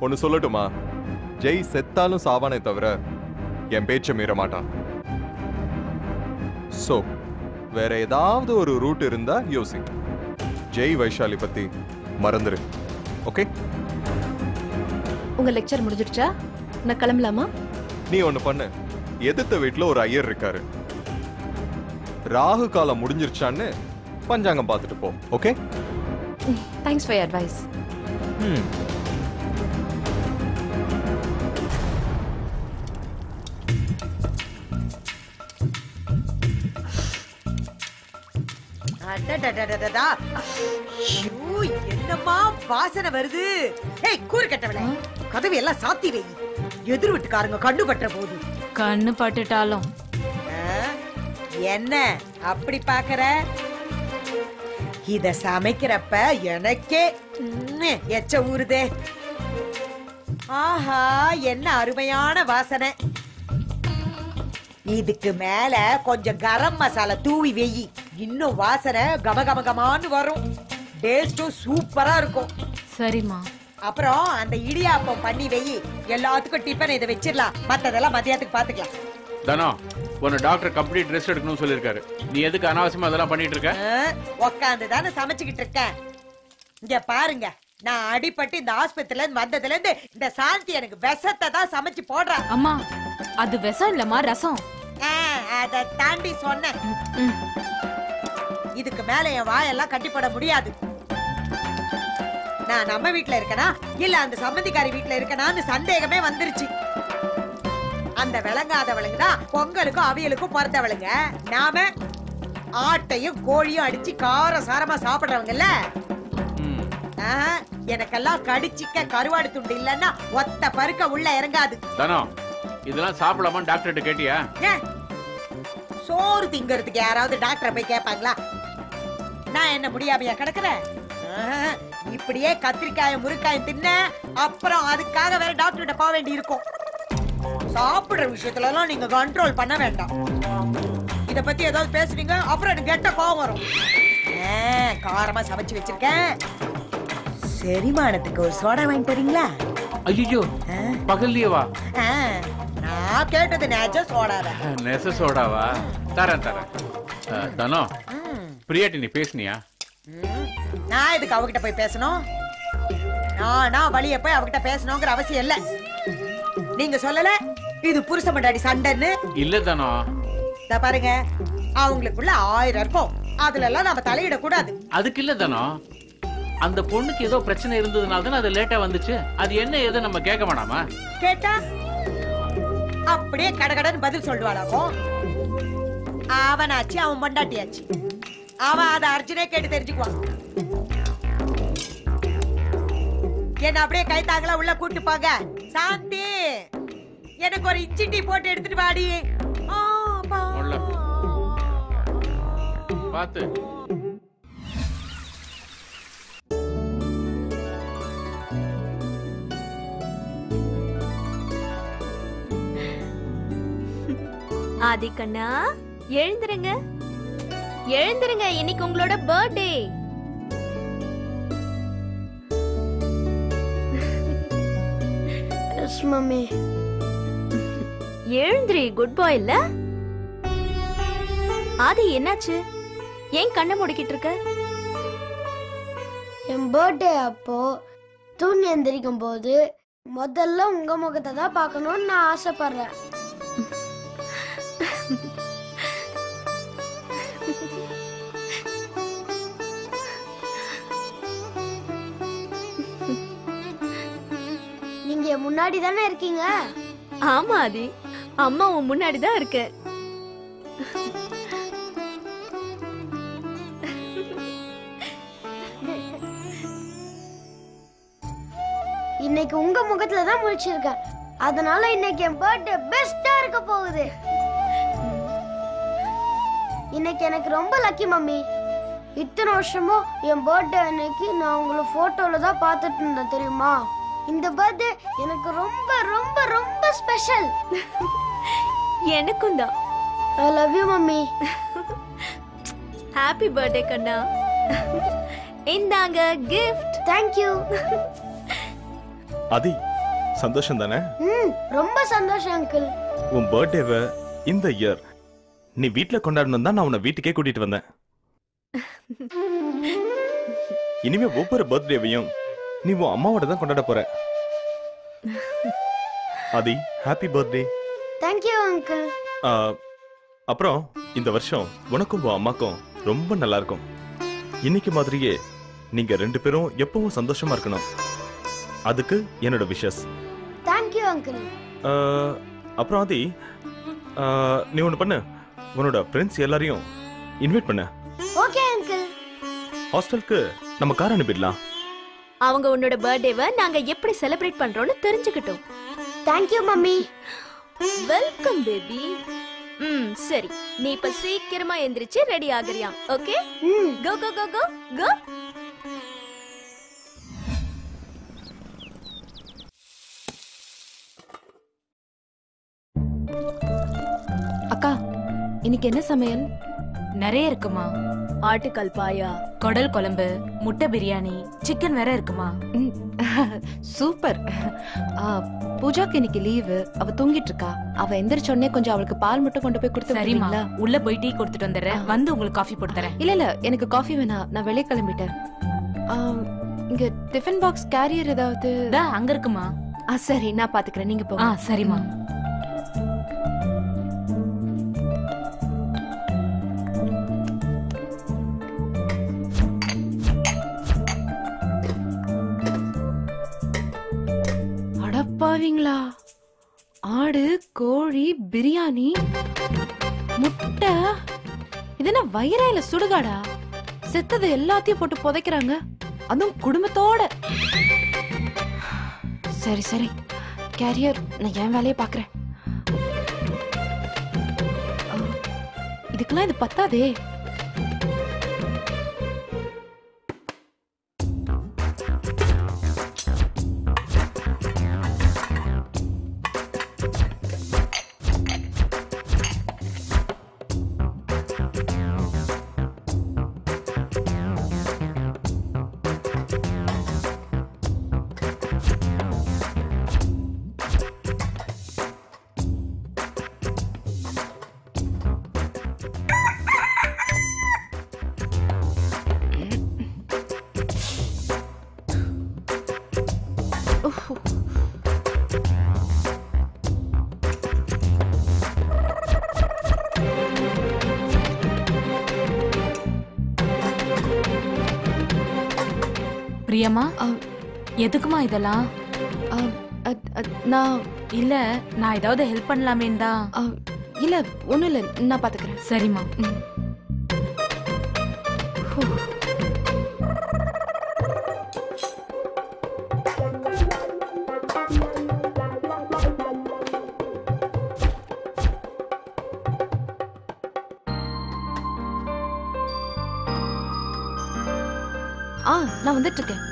ஒன்னு சொல்லட்டுமா? ஜெய் செத்தாலும் சாவானே தவிர என் பேச்ச மீற மாட்டான். சோ வேற ஏதாவது ஒரு ரூட் இருந்தா யோசி. ஜெய் வைஷாலி பத்தி மறந்துரு. ஓகே? உங்க லெக்சர் முடிஞ்சிடுச்சா? நான் கிளம்பலாமா? நீ ஒண்ணு பண்ணு. எதிர்த்த வீட்டுல ஒரு ஐயர் இருக்காரு. ராகு காலம் முடிஞ்சிருச்சான்னு பஞ்சாங்கம் பார்த்துட்டு போ. ஓகே? Thanks for advice. என்னமா வாசனை வருது? ஏய் கூறு கட்டவளே, கதவு எல்லாம் சாத்தி வை. எதிர் வீட்டுக்காரங்க கண்ணு பற்ற போது. கண்ணு பட்டுட்டாலும் என்ன அப்படி பாக்குற? இத சமைக்கிறப்ப எனக்கே எச்ச ஊறுதே. ஆஹா, என்ன அருமையான வாசனை. இதுக்கு மேல கொஞ்சம் கரம் மசாலா தூவி வெயி. இன்னும் வாசனை கமகமகமான்னு வரும். டேஸ்டும் சூப்பரா இருக்கும். சரிம்மா. அப்புறம் அந்த இடியாப்பம் பண்ணி வெயி. எல்லாத்துக்கும் டிஃபன் இதை வச்சிடலாம். மத்ததெல்லாம் மதியத்துக்கு பாத்துக்கலாம். தானோ, உன்னை டாக்டர் கம்ப்ளீட் ரெஸ்ட் எடுக்கணும்னு சொல்லிருக்காரு. நீ எதுக்கு அனாவசியமா அதெல்லாம் பண்ணிட்டு இருக்க? உக்காந்து தானே சமைச்சுக்கிட்டு இருக்கேன். இங்க பாருங்க, நான் அடிபட்டு இந்த ஆஸ்பத்திரில இருந்து வந்ததுல இருந்து இந்த சாந்தி எனக்கு விஷத்தை தான் சமைச்சு போடுறா. அம்மா, அது விஷம் இல்லம்மா, ரசம். அத தாண்டி சொன்னேன். இதுக்கு மேல என் வாயெல்லாம் கட்டிப்பட முடியாது. நான் நம்ம வீட்டுல இருக்கனா இல்ல அந்த சம்பந்திக்காரி வீட்டுல இருக்கனான்னு சந்தேகமே வந்துருச்சு. அந்த விளங்காதவளுங்க தான் பொங்கலுக்கும் அவியலுக்கும் பிறந்தவளுங்க. நாம ஆட்டையும் கோழியும் அடிச்சு கார சாரமா சாப்பிடுறவங்கல்ல. எனக்கெல்லாம் கடிச்சிக்க கருவாடு துண்டு இல்லன்னா ஒத்த பருக்க உள்ள இறங்காது. தானோ, இதெல்லாம் சாப்பிடலாமான்னு டாக்டர்கிட்ட கேட்டியா? சோறு திங்கிறதுக்கு யாராவது டாக்டரை போய் கேட்பாங்களா? நான் என்ன முடியாமையா கிடக்குறேன்? இப்படியே கத்திரிக்காயும் முருக்காயும் தின்ன அப்புறம் அதுக்காக வேற டாக்டர்கிட்ட போக வேண்டி இருக்கும். சாப்பிடுற விஷயத்துல எல்லாம் நீங்க கண்ட்ரோல் பண்ண வேண்டாம். இத பத்தி ஏதாவது பேசுறீங்க அப்புறம் எனக்கு கெட்ட கோவம் வரும். காரமா சமைச்சு வச்சிருக்கேன். செரிமானத்துக்கு ஒரு சோடா வாங்கி தரீங்களா? ஐயோ, பகல்லையேவா? நான் கேட்டது நெஜ சோடாவா? நெஜ சோடாவா? தரேன் தரேன். தானோ, பிரியாட்டி நீ பேசுனியா? நான் எதுக்கு அவகிட்ட போய் பேசணும்? நான் வழிய போய் அவகிட்ட பேசணுங்கிற அவசியம் இல்ல. நீங்க சொல்லல இது புருஷ மண்டாடி சண்டைன்னு? இல்ல தானோ. பாருங்க, அவங்களுக்குள்ள 1000 இருக்கும். அதுல எல்லாம் நாம தலையிட கூடாது. அதுக்கு இல்ல தானோ, அந்த பொண்ணுக்கு ஏதோ பிரச்சனை இருந்ததுனால தான் அது லேட்டா வந்துச்சு. அது என்ன ஏதோ நம்ம கேட்க வேணாமா? கேட்டா அப்படியே கடகடன்னு பதில் சொல்லுவாளாகும். அவனாச்சு அவன் பொண்டாட்டியாச்சு. அவன் அதை அர்ஜுனே கேட்டு தெரிஞ்சுக்குவான். என்ன அப்படியே கை தாங்களா உள்ள கூட்டு போங்க. சாந்தி, எனக்கு ஒரு இஞ்சி டீ போட்டு எடுத்துட்டு வாடி. பாத்து ஆதி கண்ணா, எழுந்திருங்க எழுந்திருங்க, இன்னைக்கு உங்களோட பர்த்டே. Yes mummy. எழுந்திரி, குட் பாய் இல்ல? ஆதி, என்னாச்சு? ஏன் கண்ணை முடிக்கிட்டு இருக்க? என் பர்த்டே அப்போ தூங்கி எந்திரிக்கும் போது முதல்ல உங்க முகத்தை தான் பார்க்கணும்னு நான் ஆசைப்படுறேன். நீங்க முன்னாடி தானே இருக்கீங்க? ஆமா ஆதி, அம்மா உன் முன்னாடி தான் இருக்கு. இன்னைக்கு உங்க முகத்துல தான் முழிச்சிருக்கேன். அதனால இன்னைக்கு என் பர்த்டே பெஸ்டா இருக்க போகுது. இன்னைக்கு எனக்கு ரொம்ப லக்கி மம்மி. இத்தனை வருஷமும் என் பர்த்டே அன்னைக்கு நான் உங்களை போட்டோல தான் பார்த்துட்டு இருந்தேன் தெரியுமா? இந்த பர்த்டே எனக்கு ரொம்ப ரொம்ப ரொம்ப ஸ்பெஷல். எனக்கும் தான். I love you mummy. Happy birthday கண்ணா. இந்தாங்க gift. Thank you. ஆதி, சந்தோஷம் தானே? ரொம்ப சந்தோஷம் அங்கிள். உன் பர்த்டேவை இந்த இயர் நீ வீட்ல கொண்டாடணும் தான் நான் உன்னை வீட்டுக்கே கூட்டிட்டு வந்தேன். இனிமே ஒவ்வொரு பர்த்டேவையும் நீ உன் அம்மாவோட தான் கொண்டாட போற. Aadhi, happy birthday. Thank you uncle. அப்புறம் இந்த வருஷம் உனக்கும் உன் அம்மாக்கும் ரொம்ப நல்லா இருக்கும். இன்னைக்கு மாதிரியே நீங்க 2 பேரும் எப்பவும் சந்தோஷமா இருக்கணும். அதுக்கு என்னோட விஷஸ். Thank you uncle. அப்புறம் ஆதி, நீ ஒன்று பண்ணு, உன்னோட ஃப்ரெண்ட்ஸ் எல்லாரையும் இன்வைட் பண்ண. Okay uncle. ஹாஸ்டலுக்கு நம்ம கார் அனுப்பிடலாம். அவங்க உன்னோட பர்த்டேவை நாங்க எப்படி செலிப்ரேட் பண்றோம்னு தெரிஞ்சுக்கிட்டோம். Thank you mummy. Welcome baby. சரி, நீ இப்ப சீக்கிரமா எந்திரிச்சு ரெடி ஆகுறியா? ஓகே, கோ கோ கோ கோ கோ. அக்கா, இன்னைக்கு என்ன சமையல்? நிறைய இருக்குமா. ஆட்டுக்கால் பாயா, குடல் குழம்பு, முட்டை பிரியாணி, சிக்கன் வேற இருக்குமா. சூப்பர். பூஜாக்கு இன்னைக்கு லீவு, அவ தூங்கிட்டு இருக்கா. அவ எந்திரிச்ச உடனே கொஞ்சம் அவளுக்கு பால் மட்டும் கொண்டு போய் கொடுத்து சரிமா, சரிங்களா? உள்ள போய் டீ கொடுத்துட்டு வந்துடுறேன். வந்து உங்களுக்கு காஃபி போட்டு தரேன். இல்ல எனக்கு காஃபி வேணாம், நான் வெளியே கிளம்பிட்டேன். இங்க டிஃபன் பாக்ஸ் கேரியர் ஏதாவது? அங்க இருக்குமா. சரி, நான் பாத்துக்கிறேன், நீங்க போங்க. சரிமா. அடப்பாவீங்களா, ஆடு, கோழி, பிரியாணி, முட்டை, இதென்ன வயிறா இல்ல சுடுகாடா? செத்தது எல்லாத்தையும் போட்டு புதைக்கிறாங்க, அதுவும் குடும்பத்தோட. சரி சரி, கேரியர், நான் என் வேலையை பாக்குறேன். இதுக்கெல்லாம் இது பத்தாதே. பிரியமா, எதுக்குமா இதெல்லாம்? நான் இல்ல, நான் ஏதாவது ஹெல்ப் பண்ணலாமேன்னு தான். இல்ல, ஒண்ணும் இல்ல, நான் பாத்துக்கிறேன். சரிம்மா. நான் வந்துட்டு இருக்கேன்.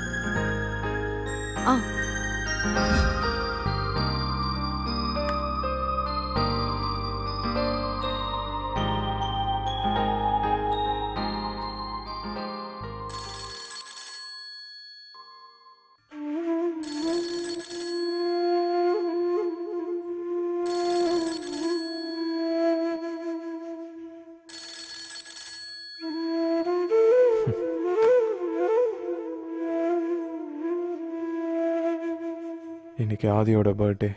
இன்னைக்கு ஆதியோட பர்த்டே.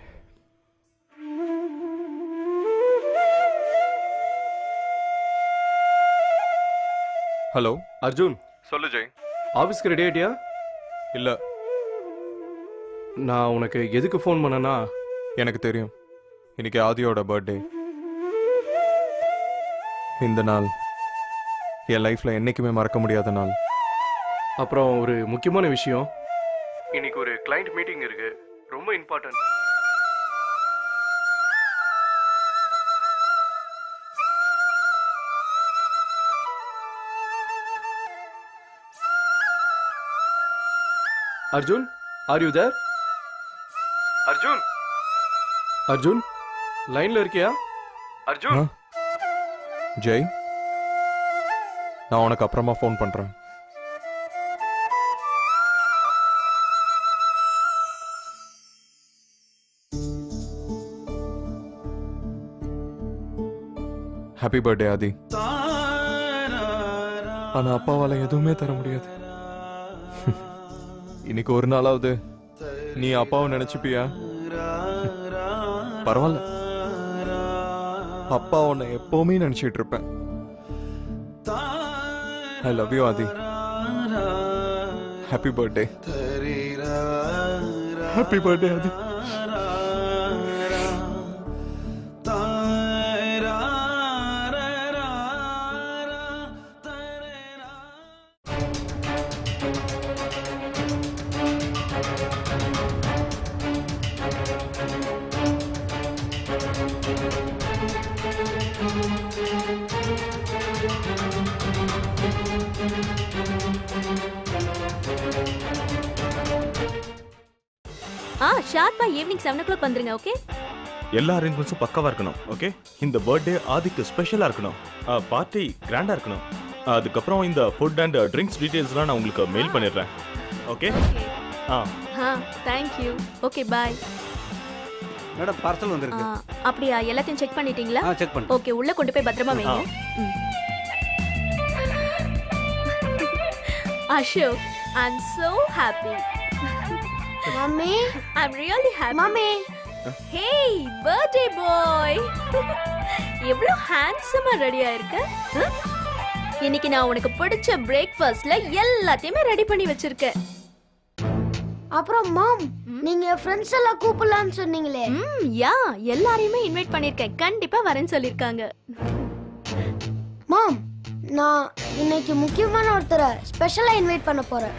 ஹலோ அர்ஜுன், சொல்லு ஜெய். ஆஃபீஸ்க்கு ரெடி ஆயிட்டியா? இல்ல, நான் உனக்கு எதுக்கு ஃபோன் பண்ணனா, எனக்கு தெரியும் இன்னைக்கு ஆதியோட பர்த்டே. இந்த நாள் என் லைஃப்ல என்னைக்குமே மறக்க முடியாத நாள். அப்புறம் ஒரு முக்கியமான விஷயம், இன்னைக்கு ஒரு கிளைண்ட் மீட்டிங் இருக்கு, ரொம்ப important. Arjun, are you there? Arjun, Arjun, லைன்ல இருக்கியா? அர்ஜுன். ஜெய், நான் உனக்கு அப்புறமா ஃபோன் பண்றேன். Happy birthday Adhi. ஆனா அப்பாவால எதுவுமே தர முடியாது. இன்னைக்கு ஒரு நாளாவது நீ அப்பாவை நினைச்சுப்பியா? பரவாயில்ல, அப்பா உன்னை எப்பவுமே நினைச்சிட்டு இருப்பேன். I love you Aadhi. Happy birthday. Happy birthday Aadhi. ஷார்ப்பா ஈவினிங் 7 o'clock வந்துருங்க. ஓகே, எல்லா அரேஞ்ச்மெண்ட்ஸும் பக்காவா இருக்கணும். ஓகே, இந்த பர்த்டே ஆதிக்கு ஸ்பெஷலா இருக்கணும். பார்ட்டி கிராண்டா இருக்கணும். அதுக்கப்புறம் இந்த ஃபுட் அண்ட் ட்ரிங்க்ஸ் டீடைல்ஸ்லாம் நான் உங்களுக்கு மெயில் பண்ணிடுறேன். Okay? Thank you. Okay, bye. Madam, parcel வந்திருக்கு. அப்படியா? எல்லாத்தையும் செக் பண்ணிட்டீங்களா? செக் பண்ணு. ஓகே, உள்ள கொண்டு போய் பத்திரமா வைங்க. Ashok, I'm so happy. Mommy, I'm really happy. Mommy. Hey, birthday boy. எவ்வளவு ஹேண்ட்ஸமா ரெடியா இருக்க. இன்னைக்கு நான் உனக்கு பிடிச்ச பிரேக்ஃபாஸ்ட்ல எல்லாத்தையுமே ரெடி பண்ணி வச்சிருக்கேன். அப்புறம் மாம், நீங்க ஃப்ரெண்ட்ஸ் எல்லாம் கூப்பிடலாம்னு சொன்னீங்களே. யா, எல்லாரையுமே இன்வைட் பண்ணிருக்கேன். கண்டிப்பா வரேன்னு சொல்லிருக்காங்க. மாம், நான் இன்னைக்கு முக்கியமான ஒருத்தரை ஸ்பெஷலா இன்வைட் பண்ண போறேன்.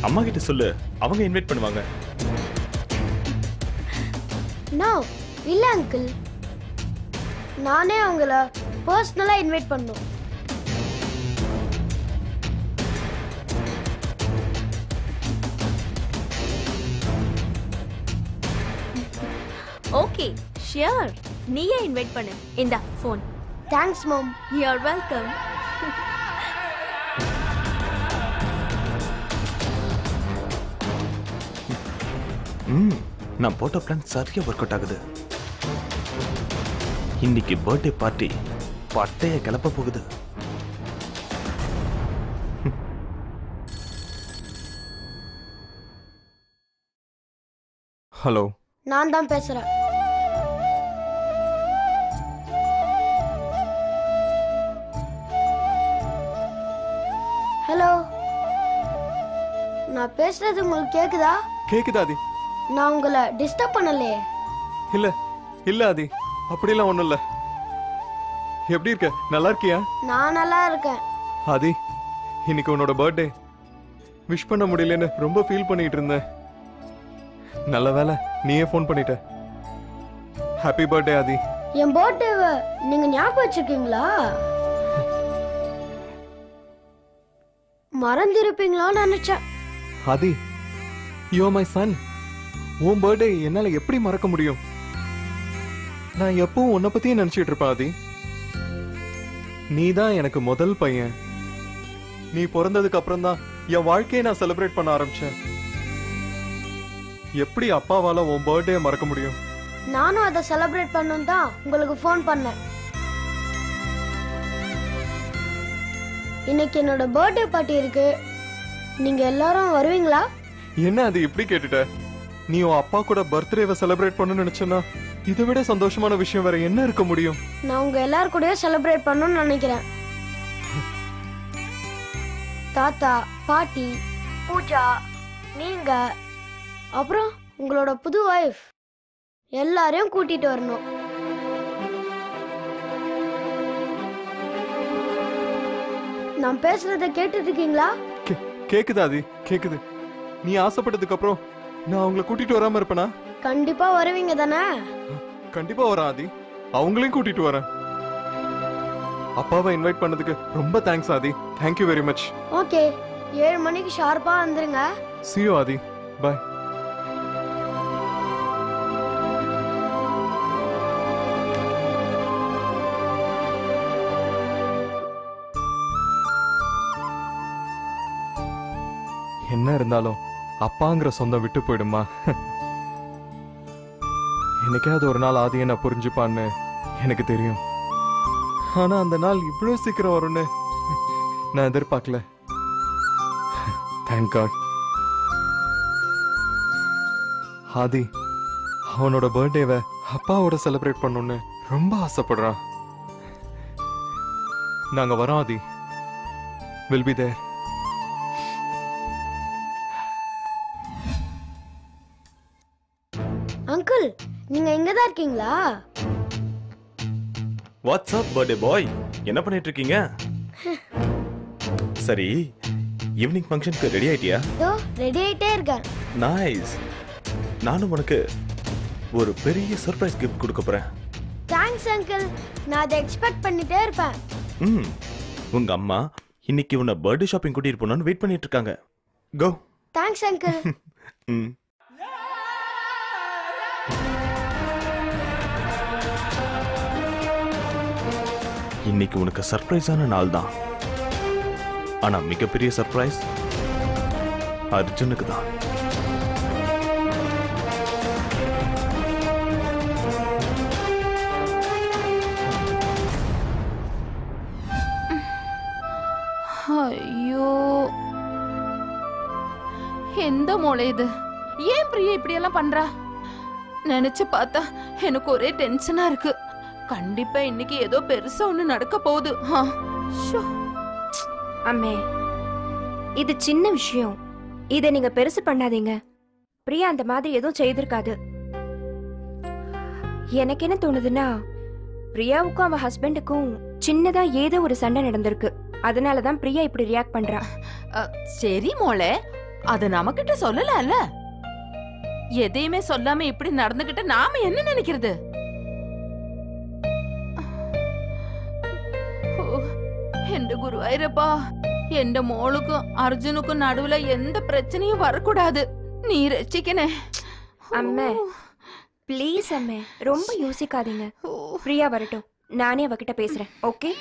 அம்மா கிட்ட சொல்லு, அவங்க இன்வைட் பண்ணுவாங்க. நோ, இல்ல அங்கிள், நானே அவங்கள பர்சனலா இன்வைட் பண்ணணும். Okay, shear. நீயே இன்வைட் பண்ணு. இந்தா phone. Thanks mom. You are welcome. நான் போட்ட பிளான் சரியா ஒர்க் அவுட் ஆகுது. இன்னைக்கு பர்த்டே பார்ட்டி பட்டைய கிளப்ப போகுது. ஹலோ, நான் தான் பேசுறேன். ஹலோ, நான் பேசுறது உங்களுக்கு கேக்குதா? கேக்குதா ஆதி? நான் உங்களை டிஸ்டர்ப் பண்ணலையே. இல்ல இல்ல ஆதி, அப்படிலாம் ஒண்ணும் இல்ல. எப்படி இருக்க? நல்லா இருக்கியா? நான் நல்லா இருக்கேன். ஆதி, இன்னைக்கு உன்னோட பர்த்டே. விஷ் பண்ண முடியலன்னு ரொம்ப ஃபீல் பண்ணிட்டு இருந்தேன். நல்ல வேளை நீயே ஃபோன் பண்ணிட்ட. ஹாப்பி பர்த்டே ஆதி. என் பர்த்டேவை நீங்க ஞாபகம் வச்சிருக்கீங்களா? மறந்திருப்பீங்களான்னு நினைச்சேன். ஆதி, யூ ஆர் மை சன். உன் பர்த்டே என்னால எப்படி மறக்க முடியும்? நான் எப்பவும் உன்னை பத்தியே நினைச்சிட்டு இருப்பேன் ஆதி. நீ தான் எனக்கு முதல் பையன். நீ பிறந்ததுக்கு அப்புறம் தான் என் வாழ்க்கையை நான் செலிப்ரேட் பண்ண ஆரம்பிச்சேன். எப்படி அப்பாவால உன் பர்த்டே மறக்க முடியும்? நானும் அதை செலிப்ரேட் பண்ணணும் தான் உங்களுக்கு ஃபோன் பண்ணேன். இன்னைக்கு என்னோட பர்த்டே பார்ட்டி இருக்கு. நீங்க எல்லாரும் வருவீங்களா? என்ன அது இப்படி கேட்டுட்ட? நீ உன் அப்பா கூட பர்த்டேவை செலிப்ரேட் பண்ண நினைச்சனா இதை விட சந்தோஷமான விஷயம் வேற என்ன இருக்க முடியும்? நான் உங்க எல்லாரும் கூடயும் செலிப்ரேட் பண்ணணும்னு நினைக்கிறேன். தாத்தா, பாட்டி, பூஜா, நீங்க, அப்புறம் உங்களோட புது வைஃப் எல்லாரையும் கூட்டிட்டு வரணும். நான் பேசுறத கேட்டுட்டு இருக்கீங்களா? கேக்குது ஆதி, கேக்குது. நீ ஆசைப்பட்டதுக்கு அப்புறம் நான் அவங்களை கூட்டிட்டு வராம இருப்பேனா? கண்டிப்பா வருவீங்க தானே? கண்டிப்பா வரேன் ஆதி. அவங்களையும் கூட்டிட்டு வரேன். அப்பாவை இன்வைட் பண்ணதுக்கு ரொம்ப thanks Adhi. Thank you very much. Okay, 7 மணிக்கு ஷார்ப்பா வந்துருங்க. See you Aadhi. Bye. என்ன இருந்தாலும் அப்பாங்கிற சொந்தம் விட்டு போயிடுமா? என்னைக்காவது ஒரு நாள் ஆதியை நான் புரிஞ்சுப்பான்னு எனக்கு தெரியும். ஆனா அந்த நாள் இவ்வளவு சீக்கிரம் வரும்னு நான் எதிர்பார்க்கல. Thank God. ஆதி அவனோட பர்த்டேவை அப்பாவோட செலிப்ரேட் பண்ணணும்னு ரொம்ப ஆசைப்படுறான். நாங்க வரோம் Aadhi. Will be there. Uncle நீங்க இங்கதான் இருக்கீங்களா? வாட்ஸ் அப் பர்த்டே பாய், என்ன பண்ணிட்டு இருக்கீங்க? சரி, ஈவினிங் ஃபங்க்ஷனுக்கு ரெடி ஆயிட்டியா? இதோ ரெடி ஆயிட்டே இருக்கேன். நைஸ். நானும் உனக்கு ஒரு பெரிய சர்ப்ரைஸ் கிஃப்ட் கொடுக்க போறேன். தேங்க்ஸ் அங்கிள், நான் அதை எக்ஸ்பெக்ட் பண்ணிட்டே இருப்பேன். உங்க அம்மா இன்னைக்கு உன்னை பர்த்டே ஷாப்பிங் கூட்டிட்டு போகணும்னு வெயிட் பண்ணிட்டு இருக்காங்க. கோ. Thanks uncle. இன்னைக்கு உனக்கு சர்ப்ரைஸான நாள் தான். ஆனா மிகப்பெரிய சர்ப்ரைஸ் அர்ஜுனுக்கு தான். ஐயோ, எந்த மூளை இது? ஏன் பிரியா இப்படி எல்லாம் பண்றா? நினைச்சு பார்த்தா எனக்கு ஒரே டென்ஷனா இருக்கு. கண்டிப்பா இன்னைக்கு ஏதோ பெருசா ஒண்ணு நடக்க போகுது. அம்மே, இது சின்ன விஷயம், இத நீங்க பெருசு பண்ணாதீங்க. பிரியா அந்த மாதிரி எதுவும் செய்திருக்காது. எனக்கு என்ன தோணுதுன்னா, பிரியாவுக்கும் அவ ஹஸ்பண்டுக்கும் சின்னதா ஏதோ ஒரு சண்டை நடந்திருக்கு. அதனாலதான் பிரியா இப்படி ரியாக்ட் பண்றா. சரி மோளே, அத நமக்கிட்ட சொல்லல. எதையுமே சொல்லாம இப்படி நடந்துகிட்ட நாம என்ன நினைக்கிறது? எந்த குருவாயிரப்பா, எந்த மோளுக்கும் அர்ஜுனுக்கும் நடுவுல எந்த பிரச்சனையும் வரக்கூடாது. நீ ரசிக்கனே. அம்மே ப்ளீஸ் அம்மே, ரொம்ப யோசிக்காதீங்க. பிரியா வரட்டும், நானே அவகிட்ட பேசுறேன். ஓகே?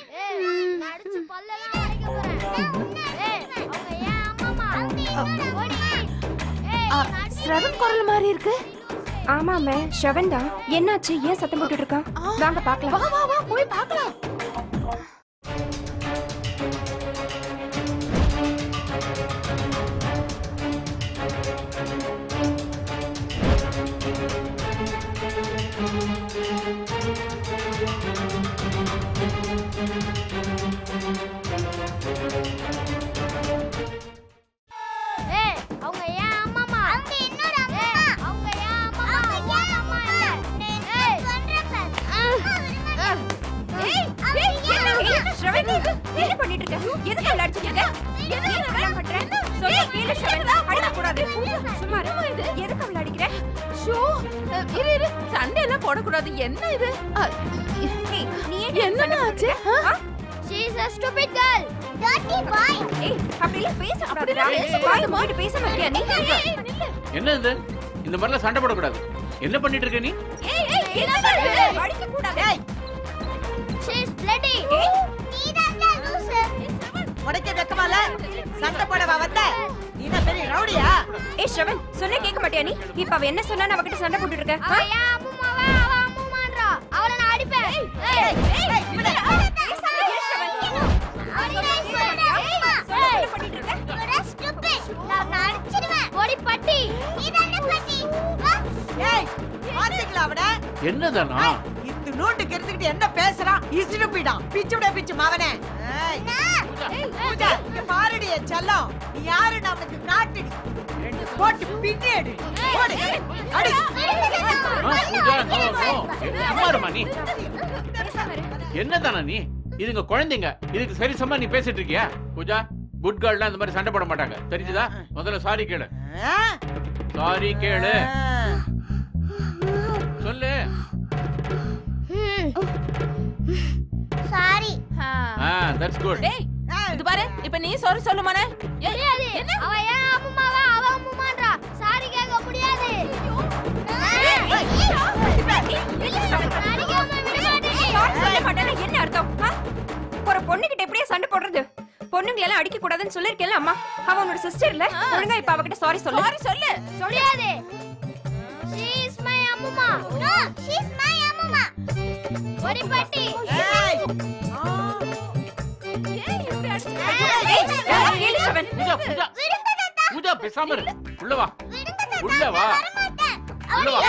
ஸ்ரவன் குரல் மாதிரி இருக்கு. ஆமா அம்மே, ஸ்ரவன் தான். என்னாச்சு? ஏன் சத்தம் போட்டுட்டு இருக்கான்? வாங்க பாக்கலாம். வா வா வா, போய் பார்க்கலாம். என்ன பண்ணிட்டு இருக்க? எதுக்கு அவளை அடிச்சிட்டு இருக்க? எதுக்கு இதெல்லாம் பண்ற? சொல்ல கேளு ஸ்ரவன், அடிக்க கூடாது. சும்மா இரு. எதுக்கு அவளை அடிக்கிற? ஷோ, இரு சண்டை எல்லாம் போட கூடாது. என்ன இது? நீ என்ன ஆச்சு? She is a stupid girl. Dirty boy. ஏய், அப்படி எல்லாம் பேச கூடாதுடா. வாய் மூடிட்டு பேச மாட்டியா நீ? என்ன இது? இந்த மாதிரிலாம் சண்டை போட கூடாது. என்ன பண்ணிட்டு இருக்க நீ? என்ன பண்ற? அடிக்க கூடாது. She is bloody. நீ தான் லூசு. உடைக்க வெக்கமால சண்டை போடவா வந்த? நீ என்ன பெரிய ரவுடியா? ஏய் ஸ்ரவன், சொன்னா கேட்க மாட்டியா நீ? இப்ப அவ என்ன சொன்னா அவகிட்ட சண்டை போட்டுட்டு இருக்க? அவ அம்மான்றா. அவளை நான் அடிப்பேன். ஏய் இவளே என்னதானா? இந்த நோட்டுக்கு எடுத்துக்கிட்டு என்ன பேசுறான்? இசிடுப்பிடான். பிச்சுடே பிச்சு மவனே. பூஜா, இங்க பாருடி என் செல்லம். நீ யாருன்னு அவனுக்கு காட்டுடி. ரெண்டு போட்டு பின்னேடு. ஓடு. அடி. என்னதானா நீ? இதுங்க குழந்தைங்க. இதுக்கு சரி சமமா நீ பேசிட்டு இருக்கியா? பூஜா, குட் கேர்ள்லாம் இந்த மாதிரி சண்டை போட மாட்டாங்க. தெரிஞ்சுதா? முதல்ல சாரி கேளு. சாரி கேளு. சொல்லு. சாரி. That's good. டேய், இது பாரு, இப்ப நீ சாரி சொல்லுமானே? என்ன? அவ ஏன் அம்மாவா அவ அம்மான்றா. சாரி கேட்க முடியாது. என்ன அர்த்தம்? ஒரு பொண்ணு கிட்ட எப்படியே சண்டை போடுறது? பொண்ணுங்களை எல்லாம் அடிக்க கூடாதுன்னு சொல்லிருக்கேன்ல அம்மா. அவ உன்னோட சிஸ்டர் இல்ல? ஒழுங்கா இப்ப அவகிட்ட சாரி சொல்லு. சாரி சொல்லு. முடியாது. She is my அம்மா நோ ஷீ இஸ் மை அம்மா ஒரி பாட்டி பூஜா பூஜா பூஜா பேசாம இரு. உள்ள வா உள்ள வா உள்ள வா.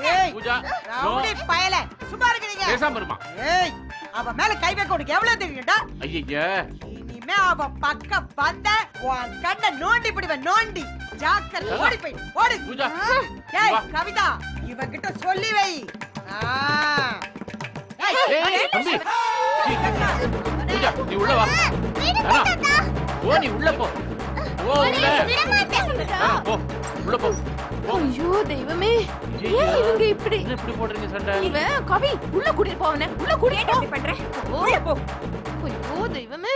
ஏய், பூஜா நோ. ரவுடி பயலே சும்மா இருக்கீங்க. பேசாம இருமா. ஏய் அவ மேல கை வைக்க உனக்கு எவ்வளவு தெரியும்டா? ஐயா இனிமே அவ பக்கம் வந்த உன் கண்ணை நோண்டி பிடிவேன் நோண்டி. ஜாக்கிரதை ஓடி போய் ஓடு. பூஜா ஏய் கவிதா இவகிட்ட சொல்லி வை. ஏய் தம்பி பூஜா நீ உள்ள வா. ஓ நீ உள்ள போ. ஓ உள்ள போ உள்ள போ. ஐயோ தெய்வமே ஏன் இவங்க இப்படி இப்படி போடுறீங்க சண்டை? இவன் கவி உள்ள கூட்டிட்டு போவனே உள்ள கூட்டிட்டு பண்றேன் உள்ள போ. ஐயோ தெய்வமே